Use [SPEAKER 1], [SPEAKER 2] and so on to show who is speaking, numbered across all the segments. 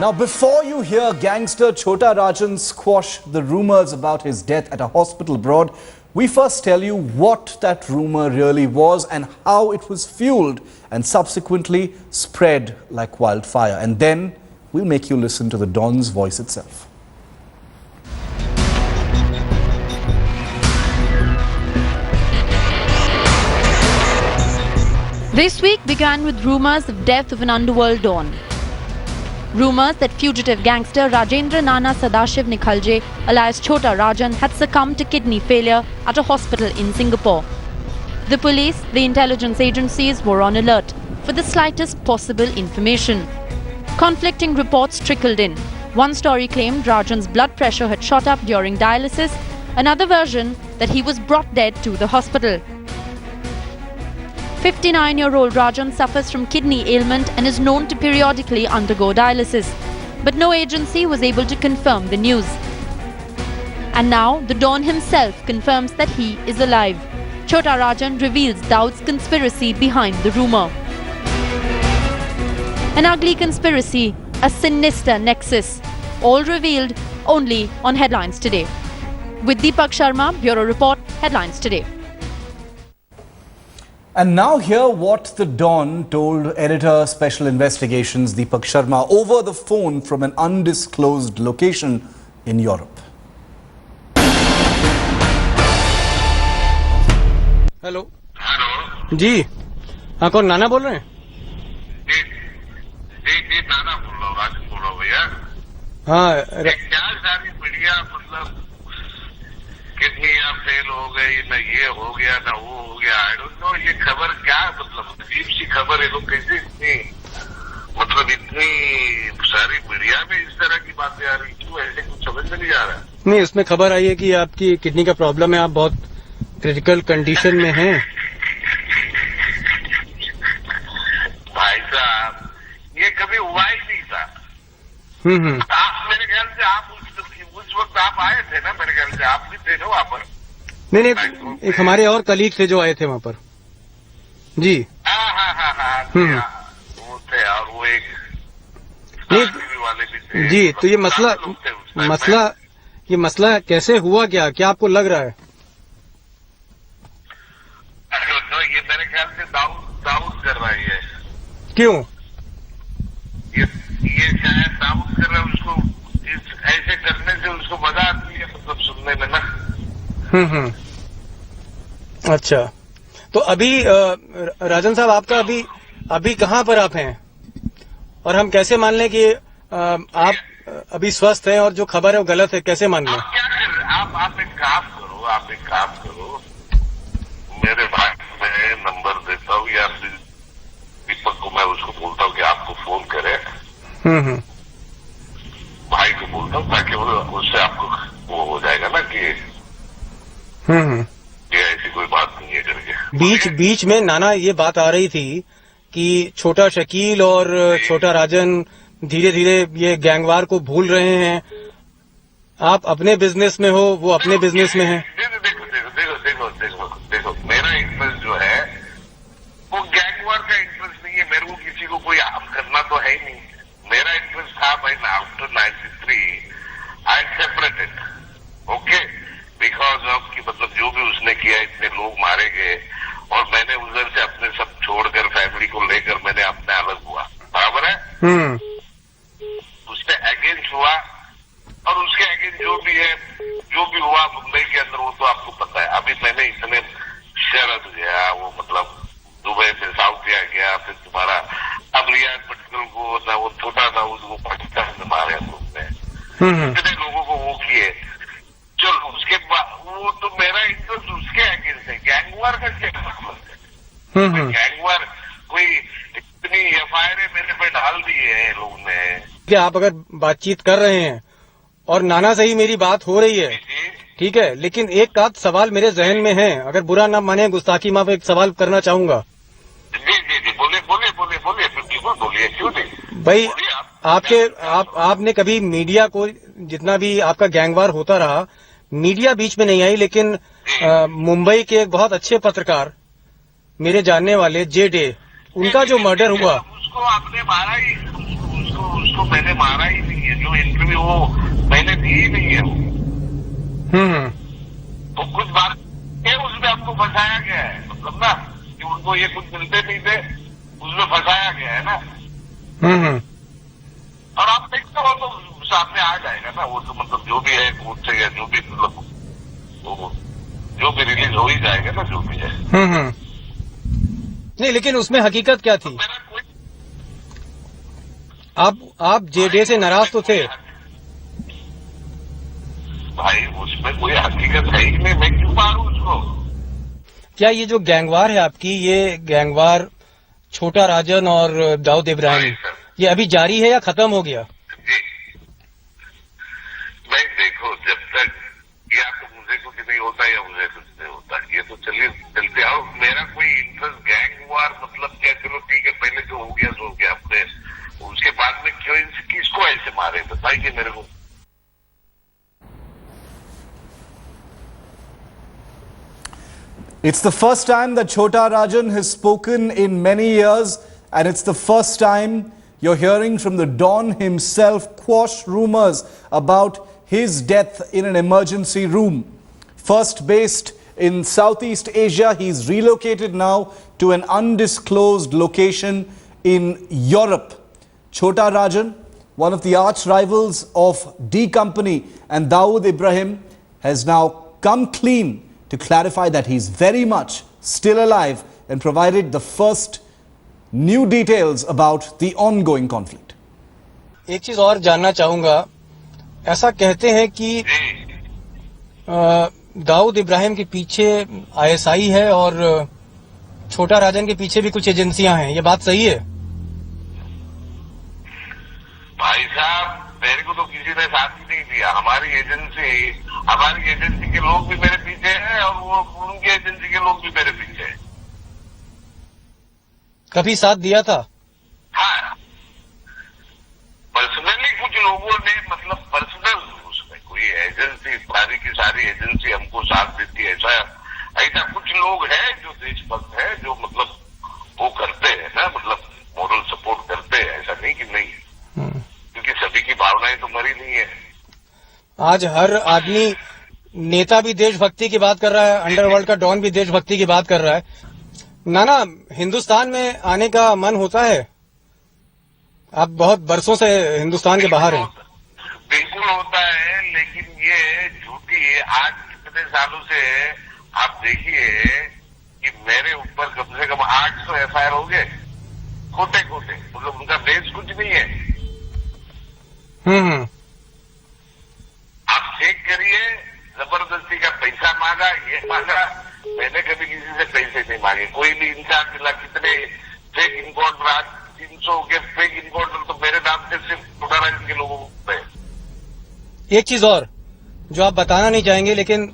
[SPEAKER 1] Now, before you hear gangster Chota Rajan squash the rumors about his death at a hospital abroad, we first tell you what that rumor really was and how it was fueled and subsequently spread like wildfire. And then we'll make you listen to the Don's voice itself.
[SPEAKER 2] This week began with rumors of death of an underworld Don. Rumours that fugitive gangster Rajendra Nana Sadashiv Nikhalje, alias Chota Rajan, had succumbed to kidney failure at a hospital in Singapore. The police, the intelligence agencies were on alert for the slightest possible information. Conflicting reports trickled in. One story claimed Rajan's blood pressure had shot up during dialysis, another version that he was brought dead to the hospital. 59-year-old Rajan suffers from kidney ailment and is known to periodically undergo dialysis. But no agency was able to confirm the news. And now the Don himself confirms that he is alive. Chota Rajan reveals Dawood's conspiracy behind the rumour. An ugly conspiracy, a sinister nexus, all revealed only on Headlines Today. With Deepak Sharma, Bureau Report, Headlines Today.
[SPEAKER 1] And now hear what the Don told editor Special Investigations Deepak Sharma over the phone from an undisclosed location in Europe.
[SPEAKER 3] Hello जी हाँ कौन नाना बोल रहे हैं
[SPEAKER 4] जी नाना बोल रहा हूँ राजन बोल रहा हूँ भैया
[SPEAKER 3] हाँ
[SPEAKER 4] क्या सारी मीडिया मतलब कितनी या फेल हो गई ना ये हो गया ना वो हो गया आई डोंट नो ये खबर क्या मतलब अजीब सी खबर है लोग कैसे इतनी मतलब इतनी सारी मीडिया में इस तरह की बातें आ रही क्यों ऐसे कुछ समझ में नहीं आ रहा
[SPEAKER 3] नहीं उसमें खबर आई है कि आपकी किडनी का प्रॉब्लम है आप बहुत क्रिटिकल कंडीशन में हैं
[SPEAKER 4] भाई साहब ये कभी हुआ ही नहीं था आप मेरे ख्याल से आप उस वक्त आप आए थे ना मेरे ख्याल से आप भी थे ना वहाँ पर
[SPEAKER 3] नहीं एक हमारे और कलीग थे जो आए थे वहाँ पर जी
[SPEAKER 4] हाँ वो थे और वो एक
[SPEAKER 3] नहीं
[SPEAKER 4] वाले भी थे
[SPEAKER 3] जी तो ये मसला कैसे हुआ क्या आपको लग रहा है
[SPEAKER 4] ये मेरे ख्याल से दाऊद कर रहा है
[SPEAKER 3] क्यों
[SPEAKER 4] ये शायद दाऊद कर रहा है उसको ऐसे करने से उसको मजा आती है मतलब सुनने में ना
[SPEAKER 3] अच्छा तो अभी राजन साहब आपका अभी कहाँ पर आप हैं और हम कैसे मान लें कि आप अभी स्वस्थ हैं और जो खबर है वो गलत है कैसे मान लें
[SPEAKER 4] आप क्या कर रहे आप एक काम करो मेरे भाई मैं नंबर देता हूँ या फिर दीपक को मैं उसको बोलता हूँ कि आपको फोन करे भाई को बोलता हूँ ताकि उससे आपको वो हो जाएगा ना कि ऐसी कोई बात नहीं है करके
[SPEAKER 3] बीच में नाना ये बात आ रही थी कि छोटा शकील और छोटा राजन धीरे धीरे ये गैंगवार को भूल रहे हैं आप अपने बिजनेस में हो वो अपने बिजनेस में है
[SPEAKER 4] देखो मेरा इंटरेस्ट जो है वो गैंगवार का इंटरेस्ट नहीं है मेरे को किसी को कोई आम करना तो है ही नहीं मेरा इंटरेस्ट था भाई after 93 I separated okay because of कि मतलब जो भी उसने किया इतने लोग मारे गए और मैंने उधर से अपने सब छोड़कर फैमिली को लेकर मैंने अपने अलग हुआ बराबर है उससे अगेंस्ट हुआ और उसके अगेंस्ट जो भी हुआ मुंबई के अंदर वो तो आपको पता है अभी मैंने इतने शहर गया वो मतलब दुबई में साउथ गया फिर तुम्हारा अब रियाज पटकल को ना वो छोटा था उसको पाकिस्तान में मारे हम लोग ने इतने लोगों को वो किए चलो उसके बाद वो तो मेरा इंटरेस्ट उसके अगेंस्ट है गैंगवार का क्या मतलब है गैंगवार कोई इतनी एफआईआर मेरे पे डाल दी है लोगों ने
[SPEAKER 3] कि आप अगर बातचीत कर रहे हैं और नाना से ही मेरी बात हो रही है ठीक है लेकिन एक आध सवाल मेरे जहन में है अगर बुरा ना माने गुस्ताखी माफ एक सवाल करना चाहूंगा
[SPEAKER 4] जी बोलिए क्यों नहीं
[SPEAKER 3] भाई आपने कभी मीडिया को जितना भी आपका गैंगवार होता रहा मीडिया बीच में नहीं आई लेकिन मुंबई के एक बहुत अच्छे पत्रकार मेरे जानने वाले जे डे उनका जो मर्डर हुआ
[SPEAKER 4] उसको आपने मारा ही उसको उसको मैंने मारा ही नहीं है, जो इंटरव्यू वो मैंने दी ही नहीं है वो। तो कुछ बात है उसमें हमको फंसाया गया है, मतलब ना कि उनको ये कुछ मिलते नहीं थे, उसमें फंसाया गया है ना। और आप देखते हो तो सामने आ जाएगा ना, वो तो मतलब जो भी है कोर्ट से या जो भी मतलब वो जो भी रिलीज हो ही जाएगा ना, जो भी है।
[SPEAKER 3] नहीं, लेकिन उसमें हकीकत क्या थी?
[SPEAKER 4] मेरा कोई
[SPEAKER 3] आप जेडीए से नाराज तो थे?
[SPEAKER 4] भाई उसमें कोई हकीकत है ही नहीं, मैं क्यों मारूं उसको?
[SPEAKER 3] क्या ये जो गैंगवार है आपकी, ये गैंगवार छोटा राजन और दाऊद इब्राहिम, ये अभी जारी है या खत्म हो गया?
[SPEAKER 4] जी मैं देखो, जब तक या तो मुझे कुछ नहीं होता या मुझे कुछ नहीं होता, ये तो चलते आओ। मेरा कोई इंटरेस्ट गैंग वार मतलब क्या, चलो ठीक है, पहले जो हो गया सो हो गया, अपने उसके बाद में क्यों किसको ऐसे मारे बताइए मेरे को।
[SPEAKER 1] It's the first time that Chhota Rajan has spoken in many years, and it's the first time you're hearing from the Don himself quash rumors about his death in an emergency room. First based in Southeast Asia, he's relocated now to an undisclosed location in Europe. Chhota Rajan, one of the arch rivals of D Company and Dawood Ibrahim, has now come clean to clarify that he's very much still alive and provided the first new details about the ongoing conflict.
[SPEAKER 3] एक चीज और जानना चाहूंगा, ऐसा कहते हैं कि दाऊद इब्राहिम के पीछे आईएसआई है और छोटा राजन के पीछे भी कुछ एजेंसियां हैं, ये बात सही है?
[SPEAKER 4] भाई साहब मेरे को तो किसी ने साथ ही नहीं दिया। हमारी एजेंसी के लोग भी मेरे पीछे हैं और वो उनकी एजेंसी के लोग भी मेरे पीछे हैं।
[SPEAKER 3] कभी साथ दिया था?
[SPEAKER 4] हाँ, पर्सनली कुछ लोगों ने, मतलब पर्सनल, उसमें कोई एजेंसी, सारी की सारी एजेंसी हमको साथ देती है, ऐसा कुछ लोग हैं जो देशभक्त है, जो मतलब वो करते हैं ना, मतलब मॉरल सपोर्ट करते हैं, ऐसा नहीं कि नहीं, क्योंकि सभी की भावनाएं तो मरी नहीं है।
[SPEAKER 3] आज हर आदमी, नेता भी देशभक्ति की बात कर रहा है, अंडरवर्ल्ड का डॉन भी देशभक्ति की बात कर रहा है। नाना, हिंदुस्तान में आने का मन होता है? आप बहुत बरसों से हिंदुस्तान के बाहर हैं।
[SPEAKER 4] बिल्कुल होता है, लेकिन ये झूठी, आज कितने सालों से आप देखिए कि मेरे ऊपर कम से कम 800 एफआईआर हो गए, खोटे मतलब उनका बेस कुछ नहीं है। आप चेक करिए, जबरदस्ती का पैसा मांगा, ये मांगा, मैंने कभी किसी से पैसे नहीं मांगे, कोई भी इंसान मिला। कितने फेक इनकाउंटर, आज 300 के फेक इनकाउंटर तो मेरे नाम से सिर्फ छोटा राजन के लोगों को है।
[SPEAKER 3] एक चीज और जो आप बताना नहीं चाहेंगे, लेकिन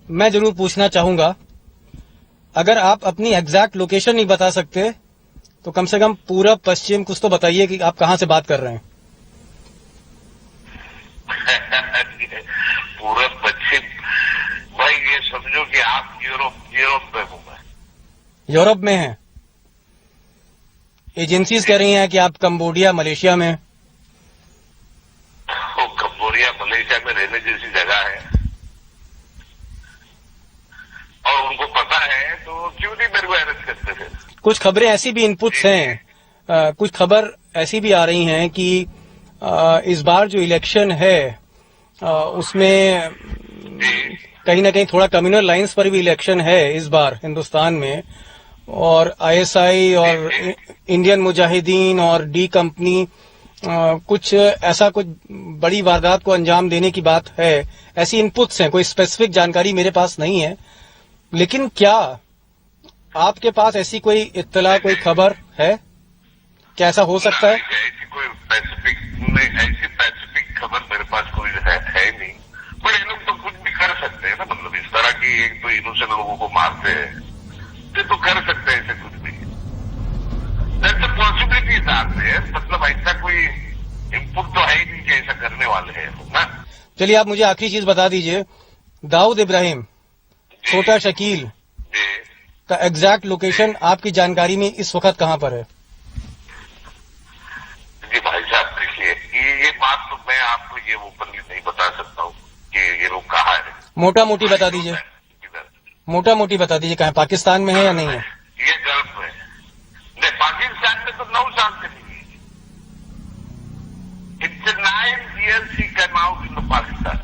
[SPEAKER 3] मैं जरूर पूछना चाहूंगा, अगर आप अपनी एग्जैक्ट लोकेशन नहीं बता सकते तो कम से कम पूरब पश्चिम कुछ तो बताइए कि आप कहां से बात कर रहे हैं।
[SPEAKER 4] पूरब पश्चिम भाई, ये समझो कि आप यूरोप में हूं मैं।
[SPEAKER 3] यूरोप में हैं? एजेंसीज कह रही हैं कि आप कंबोडिया, मलेशिया में।
[SPEAKER 4] वो कंबोडिया, मलेशिया में रहने जैसी जगह है और उनको पता है, तो क्यों नहीं मेरे को अरेस्ट करते थे?
[SPEAKER 3] कुछ खबरें ऐसी भी इनपुट्स हैं, कुछ खबर ऐसी भी आ रही हैं कि इस बार जो इलेक्शन है उसमें कहीं ना कहीं थोड़ा कम्युनल लाइंस पर भी इलेक्शन है इस बार हिंदुस्तान में, और आईएसआई और इंडियन मुजाहिदीन और डी कंपनी कुछ ऐसा कुछ बड़ी वारदात को अंजाम देने की बात है। ऐसी इनपुट्स हैं, कोई स्पेसिफिक जानकारी मेरे पास नहीं है, लेकिन क्या आपके पास ऐसी कोई इत्तला, कोई खबर है? क्या ऐसा हो सकता है?
[SPEAKER 4] ऐसी कोई स्पेसिफिक खबर मेरे पास कोई है नहीं, पर ये लोग तो कुछ भी कर सकते हैं ना, मतलब इस तरह की एक तो इनोसेंट लोगों को मारते हैं, तो कर सकते हैं ऐसे कुछ भी। दैट्स अ पॉसिबिलिटी साथ में, मतलब ऐसा कोई इनपुट तो है ही नहीं कि ऐसा करने वाले हैं ना।
[SPEAKER 3] चलिए, आप मुझे आखिरी चीज बता दीजिए, दाऊद इब्राहिम, छोटा शकील का एग्जैक्ट लोकेशन आपकी जानकारी में इस वक्त कहां पर है?
[SPEAKER 4] जी भाई साहब, मैं आपको ये ओपनली नहीं बता सकता हूँ कि ये लोग कहाँ है।
[SPEAKER 3] मोटा मोटी बता दीजिए,
[SPEAKER 4] इधर
[SPEAKER 3] मोटा मोटी बता दीजिए कहाँ, पाकिस्तान में है या नहीं है?
[SPEAKER 4] ये गल्फ में नहीं, पाकिस्तान में तो 9 साल से नहीं है। It's 9 years he came out in Pakistan.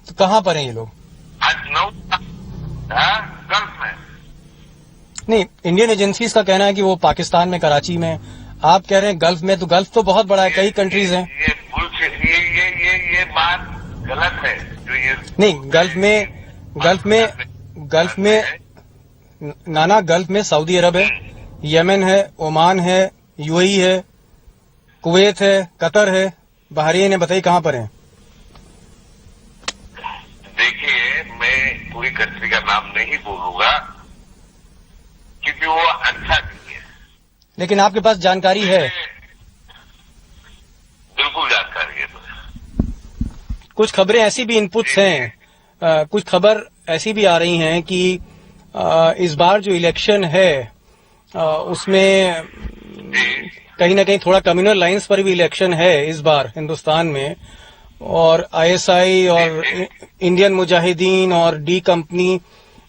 [SPEAKER 3] तो कहाँ पर हैं ये लोग?
[SPEAKER 4] आज 9 गल्फ में।
[SPEAKER 3] नहीं, इंडियन एजेंसीज का कहना है कि वो पाकिस्तान में, कराची में, आप कह रहे हैं गल्फ में। तो गल्फ तो बहुत बड़ा है, कई कंट्रीज हैं।
[SPEAKER 4] ये बुलशिट, ये बात गलत है जो ये
[SPEAKER 3] नहीं, गल्फ में नाना, गल्फ में सऊदी अरब है, यमन है, ओमान है, यूएई है, कुवैत है, कतर है, बहरीन है। बताइए कहाँ पर है?
[SPEAKER 4] देखिए, मैं कोई कंट्री का नाम नहीं बोलूंगा क्योंकि वो अच्छा नहीं है।
[SPEAKER 3] लेकिन आपके पास जानकारी है?
[SPEAKER 4] बिल्कुल जानकारी है।
[SPEAKER 3] कुछ खबरें ऐसी भी इनपुट्स हैं, कुछ खबर ऐसी भी आ रही हैं कि इस बार जो इलेक्शन है उसमें कहीं ना कहीं थोड़ा कम्युनल लाइंस पर भी इलेक्शन है इस बार हिंदुस्तान में, और आईएसआई और इंडियन मुजाहिदीन और डी कंपनी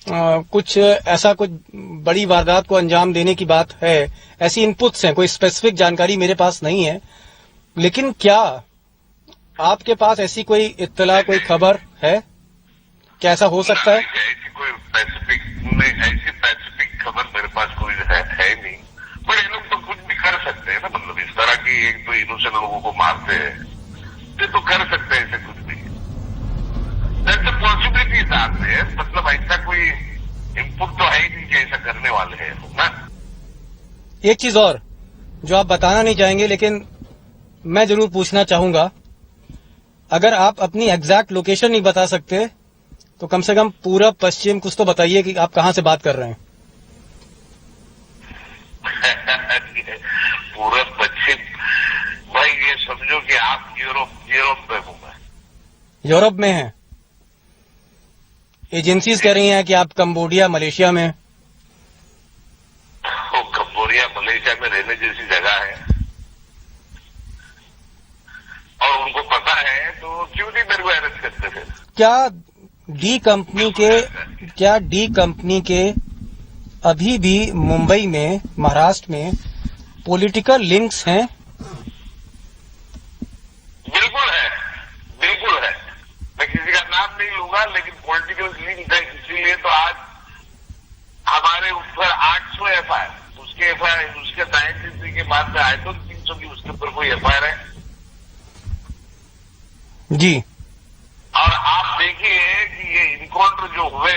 [SPEAKER 3] कुछ ऐसा, कुछ बड़ी वारदात को अंजाम देने की बात है। ऐसी इनपुट्स हैं, कोई स्पेसिफिक जानकारी मेरे पास नहीं है। लेकिन क्या आपके पास ऐसी कोई इत्तला, कोई खबर है? क्या ऐसा हो सकता है?
[SPEAKER 4] ऐसी कोई स्पेसिफिक खबर मेरे पास कोई है नहीं। पर ये लोग तो कुछ भी कर सकते हैं ना, मतलब इस तरह की एक तो इनोसेंट लोगों को मारते हैं, ये तो कर सकते हैं ऐसे कुछ भी। पॉसिबिलिटी साथ में, मतलब ऐसा कोई इनपुट तो है ही नहीं कि ऐसा करने वाले हैं ना।
[SPEAKER 3] एक चीज और जो आप बताना नहीं चाहेंगे, लेकिन मैं जरूर पूछना चाहूंगा, अगर आप अपनी एग्जैक्ट लोकेशन नहीं बता सकते तो कम से कम पूरब पश्चिम कुछ तो बताइए कि आप कहां से बात कर रहे हैं।
[SPEAKER 4] पूरब पश्चिम भाई, ये समझो कि आप यूरोप में हूं मैं।
[SPEAKER 3] यूरोप में हैं? एजेंसीज कह रही हैं कि आप कंबोडिया, मलेशिया में।
[SPEAKER 4] वो कंबोडिया, मलेशिया में रहने जैसी जगह है और उनको पता है, तो क्यों नहीं मेरे को अरेस्ट करते थे? क्या डी कंपनी के अभी भी मुंबई में, महाराष्ट्र में पॉलिटिकल लिंक्स हैं? बिल्कुल है, बिल्कुल है। मैं किसी का नाम नहीं लूंगा, लेकिन पॉलिटिकल लिंक है। इसीलिए तो आज हमारे ऊपर 800 एफआईआर, उसके 93 के बाद में आए तो 300 की उसके ऊपर कोई एफआईआर है जी। और आप देखिए कि ये इनकाउंटर जो हुए,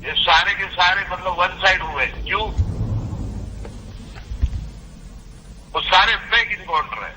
[SPEAKER 4] ये सारे के सारे मतलब वन साइड हुए। क्यों? वो सारे फेक इनकाउंटर है।